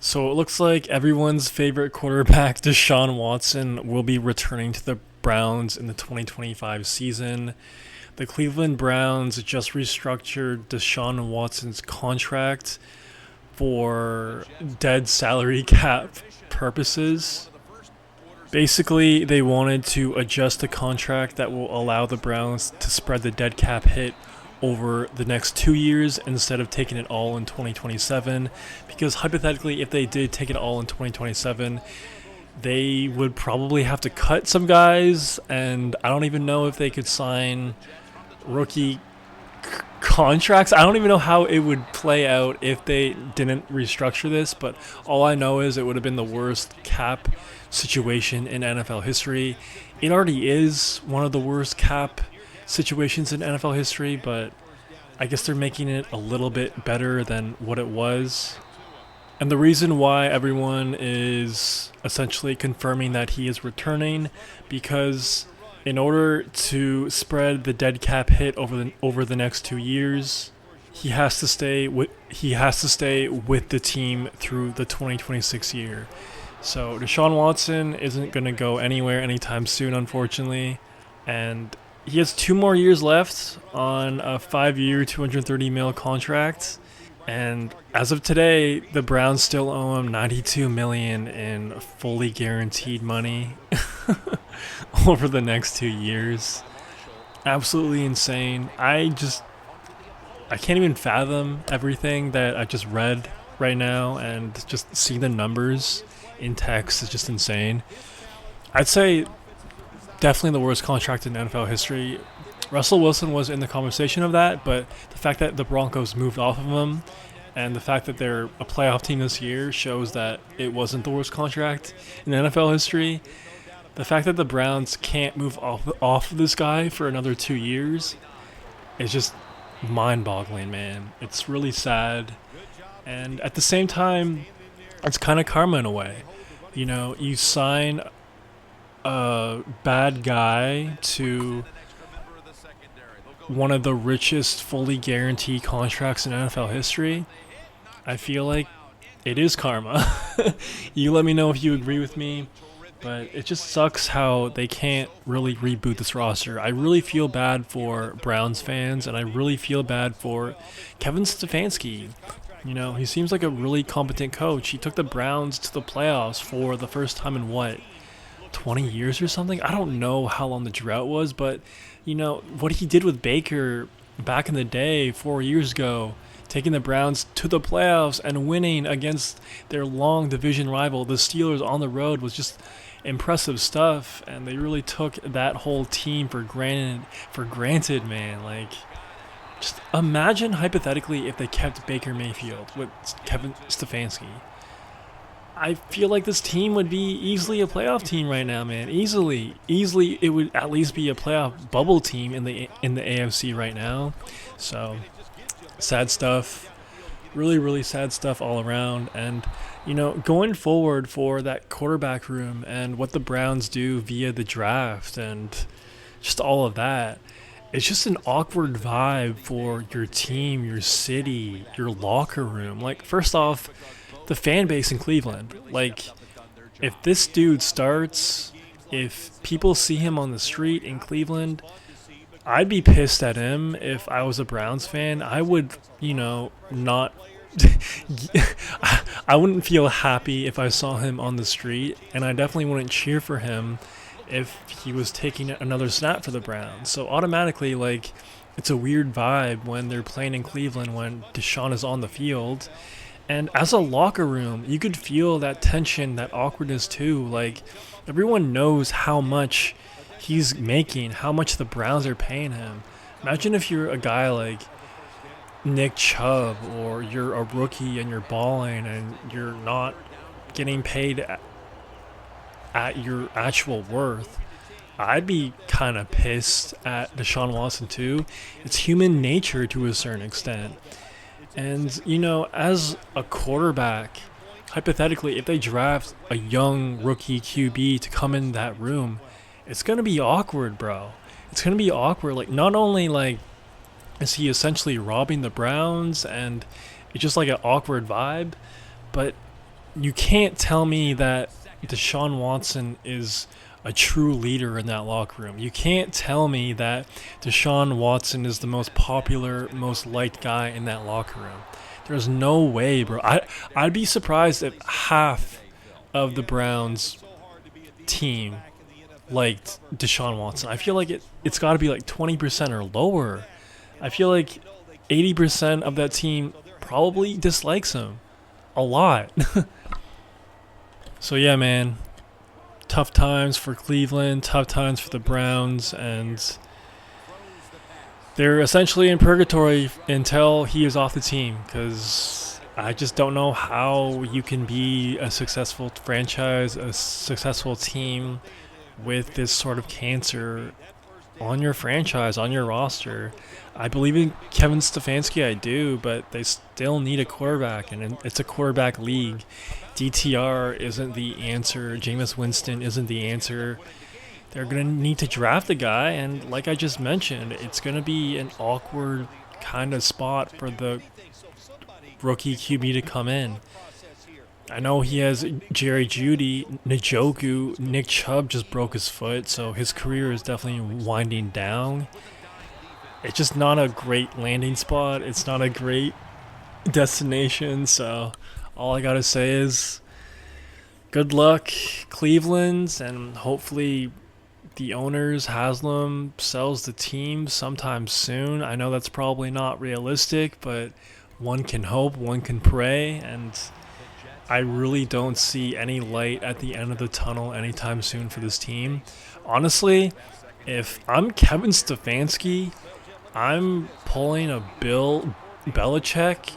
So it looks like everyone's favorite quarterback, Deshaun Watson, will be returning to the Browns in the 2025 season. The Cleveland Browns just restructured Deshaun Watson's contract for dead salary cap purposes. Basically, they wanted to adjust the contract that will allow the Browns to spread the dead cap hit over the next 2 years instead of taking it all in 2027. Because hypothetically, if they did take it all in 2027, they would probably have to cut some guys, and I don't even know if they could sign rookie contracts. I don't even know how it would play out if they didn't restructure this, but all I know is it would have been the worst cap situation in NFL history. It already is one of the worst cap situations in NFL history, but I guess they're making it a little bit better than what it was. And the reason why everyone is essentially confirming that he is returning, because in order to spread the dead cap hit over the next 2 years, he has to stay with the team through the 2026 year. So Deshaun Watson isn't going to go anywhere anytime soon, unfortunately, and he has 2 more years left on a 5-year, $230 million contract. And as of today, the Browns still owe him $92 million in fully guaranteed money over the next 2 years. Absolutely insane. I can't even fathom everything that I just read right now, and just see the numbers in text is just insane. I'd say definitely the worst contract in NFL history. Russell Wilson was in the conversation of that, but the fact that the Broncos moved off of him and the fact that they're a playoff team this year shows that it wasn't the worst contract in NFL history. The fact that the Browns can't move off of this guy for another 2 years is just mind-boggling, man. It's really sad. And at the same time, it's kind of karma in a way. You know, you sign a bad guy to one of the richest fully guaranteed contracts in NFL history. I feel like it is karma. You let me know if you agree with me, but it just sucks how they can't really reboot this roster. I really feel bad for Browns fans, and I really feel bad for Kevin Stefanski. You know, he seems like a really competent coach. He took the Browns to the playoffs for the first time in 20 years or something? I don't know how long the drought was, but you know what he did with Baker back in the day 4 years ago, taking the Browns to the playoffs and winning against their long division rival, the Steelers, on the road, was just impressive stuff. And they really took that whole team for granted, man. Like, just imagine hypothetically if they kept Baker Mayfield with Kevin Stefanski. I feel like this team would be easily a playoff team right now, man. Easily, it would at least be a playoff bubble team in the AFC right now. So, sad stuff. Really, really sad stuff all around. And you know, going forward for that quarterback room and what the Browns do via the draft and just all of that, it's just an awkward vibe for your team, your city, your locker room. Like, first off, the fan base in Cleveland. Like, if this dude starts, if people see him on the street in Cleveland, I'd be pissed at him. If I was a Browns fan, I would, not I wouldn't feel happy if I saw him on the street, and I definitely wouldn't cheer for him if he was taking another snap for the Browns. So automatically, like, it's a weird vibe when they're playing in Cleveland when Deshaun is on the field. And as a locker room, you could feel that tension, that awkwardness too. Like, everyone knows how much he's making, how much the Browns are paying him. Imagine if you're a guy like Nick Chubb, or you're a rookie and you're balling and you're not getting paid at your actual worth. I'd be kind of pissed at Deshaun Watson too. It's human nature to a certain extent. And, as a quarterback, hypothetically, if they draft a young rookie QB to come in that room, it's going to be awkward, bro. It's going to be awkward. Like, not only, like, is he essentially robbing the Browns and it's just like an awkward vibe, but you can't tell me that Deshaun Watson is a true leader in that locker room. You can't tell me that Deshaun Watson is the most popular, most liked guy in that locker room. There's no way, bro. I'd be surprised if half of the Browns team liked Deshaun Watson. I feel like it's got to be like 20% or lower. I feel like 80% of that team probably dislikes him a lot. So yeah, man, tough times for Cleveland, tough times for the Browns, and they're essentially in purgatory until he is off the team, because I just don't know how you can be a successful franchise, a successful team with this sort of cancer on your franchise, on your roster. I believe in Kevin Stefanski, I do, but they still need a quarterback, and it's a quarterback league. DTR isn't the answer. Jameis Winston isn't the answer. They're going to need to draft a guy, and like I just mentioned, it's going to be an awkward kind of spot for the rookie QB to come in. I know he has Jerry Jeudy, Njoku, Nick Chubb just broke his foot, so his career is definitely winding down. It's just not a great landing spot. It's not a great destination, so all I gotta say is good luck, Cleveland, and hopefully the owners, Haslam, sells the team sometime soon. I know that's probably not realistic, but one can hope, one can pray, and I really don't see any light at the end of the tunnel anytime soon for this team. Honestly, if I'm Kevin Stefanski, I'm pulling a Bill Belichick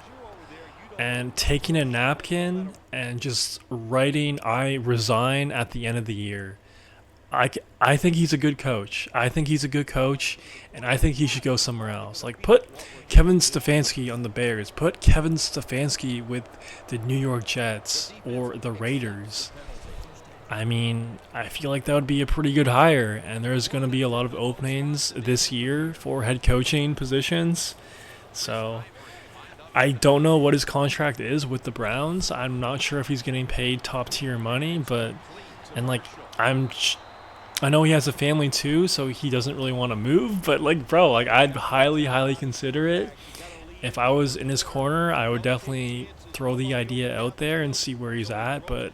and taking a napkin and just writing "I resign" at the end of the year. I think he's a good coach. I think he's a good coach, and I think he should go somewhere else. Like, put Kevin Stefanski on the Bears. Put Kevin Stefanski with the New York Jets or the Raiders. I mean, I feel like that would be a pretty good hire, and there's going to be a lot of openings this year for head coaching positions. So, I don't know what his contract is with the Browns. I'm not sure if he's getting paid top tier money, but, and like, I know he has a family too, so he doesn't really want to move, but like, bro, like, I'd highly consider it. If I was in his corner, I would definitely throw the idea out there and see where he's at, but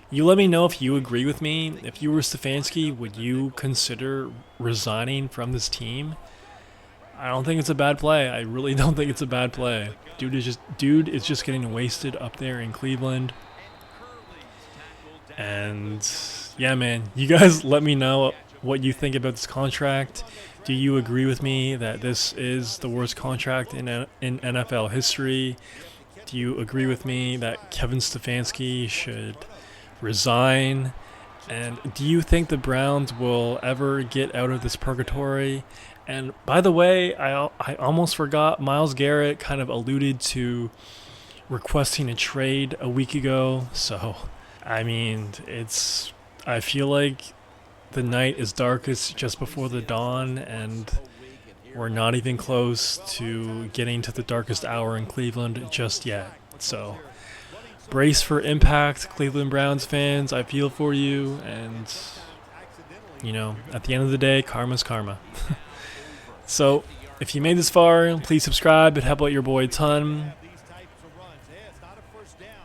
you let me know if you agree with me. If you were Stefanski, would you consider resigning from this team? I don't think it's a bad play. I really don't think it's a bad play. Dude is just getting wasted up there in Cleveland. And yeah, man, you guys let me know what you think about this contract. Do you agree with me that this is the worst contract in NFL history? Do you agree with me that Kevin Stefanski should resign? And do you think the Browns will ever get out of this purgatory? And by the way, I almost forgot, Myles Garrett kind of alluded to requesting a trade a week ago. So, I mean, I feel like the night is darkest just before the dawn, and we're not even close to getting to the darkest hour in Cleveland just yet. So, brace for impact, Cleveland Browns fans. I feel for you, and, you know, at the end of the day, karma's karma. So, if you made this far, please subscribe. It'd help out your boy a ton.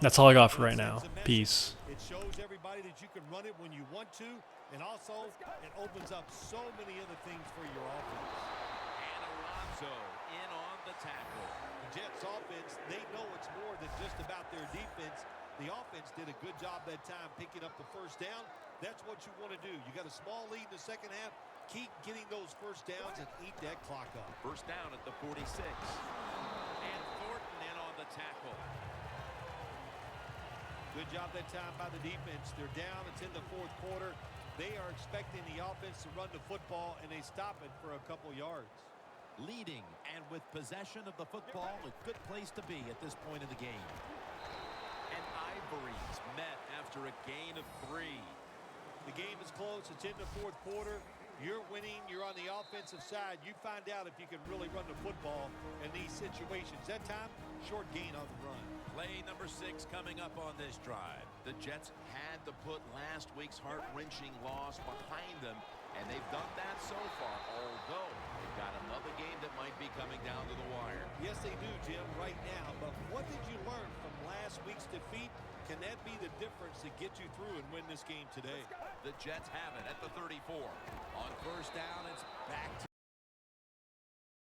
That's all I got for right now. Peace. It shows everybody that you can run it when you want to, and also it opens up so many other things for your offense. And Alonso in on the tackle. The Jets offense, they know it's more than just about their defense. The offense did a good job that time picking up the first down. That's what you want to do. You got a small lead in the second half. Keep getting those first downs and eat that clock up. First down at the 46. And Thornton in on the tackle. Good job that time by the defense. They're down. It's in the fourth quarter. They are expecting the offense to run the football, and they stop it for a couple yards. Leading and with possession of the football, a good place to be at this point in the game. And Ivories met after a gain of 3. The game is close. It's in the fourth quarter. You're winning. You're on the offensive side. You find out if you can really run the football in these situations. That time, short gain on the run. Play number 6 coming up on this drive. The Jets had to put last week's heart-wrenching loss behind them, and they've done that so far, although they've got another game that might be coming down to the wire. Yes, they do, Jim, right now. But what did you learn from last week's defeat? Can that be the difference to get you through and win this game today? The Jets have it at the 34. On first down, it's back to